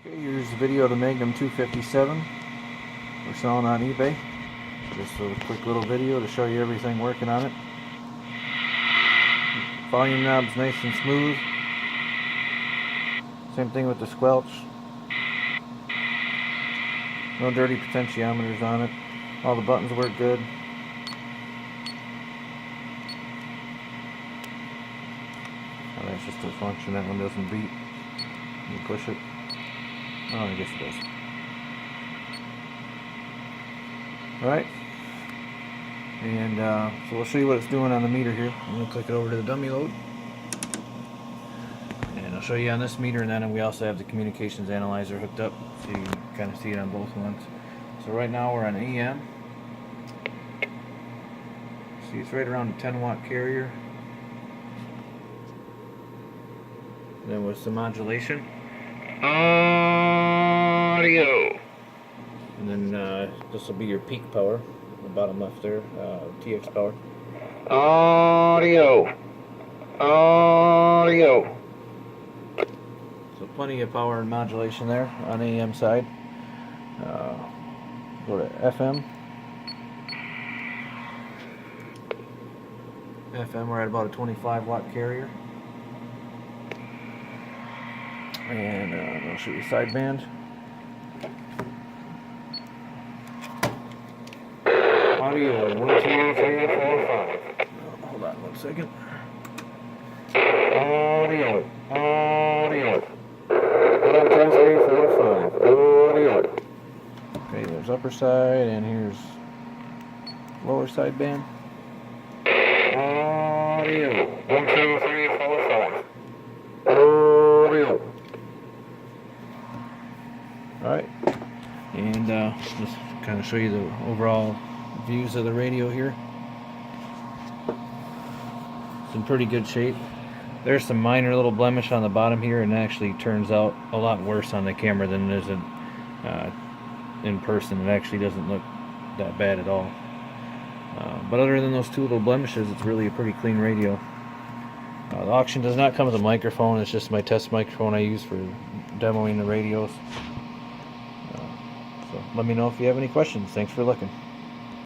Okay, here's the video of the Magnum 257 we're selling on eBay. Just a quick little video to show you everything working on it. Volume knob's nice and smooth. Same thing with the squelch. No dirty potentiometers on it. All the buttons work good. Oh, that's just a function. That one doesn't beep. You push it. Oh, I guess it does. Alright. And so we'll show you what it's doing on the meter here. I'm going to click it over to the dummy load. And I'll show you on this meter, and then we also have the communications analyzer hooked up, so you can kind of see it on both ones. So right now we're on AM. See, it's right around a 10-watt carrier. And then with some modulation. Audio. And then this will be your peak power, the bottom left there, TX power. Audio. Audio. So plenty of power and modulation there on the AM side. Go to FM. FM, we're at about a 25-watt carrier. And I'll show you sideband. Audio 1, 2, 3, 4, 5. Hold on 1 second. Audio. Audio. 1, 2, 3, 4, 5. Audio. Okay, there's upper side, and here's lower sideband. Audio. 1, 2, 3, 4, 5. Audio. Alright, and just kind of show you the overall views of the radio here. It's in pretty good shape. There's some minor little blemish on the bottom here, and it actually turns out a lot worse on the camera than it is in person. It actually doesn't look that bad at all. But other than those two little blemishes, it's really a pretty clean radio. The auction does not come with a microphone. It's just my test microphone I use for demoing the radios. So let me know if you have any questions. Thanks for looking.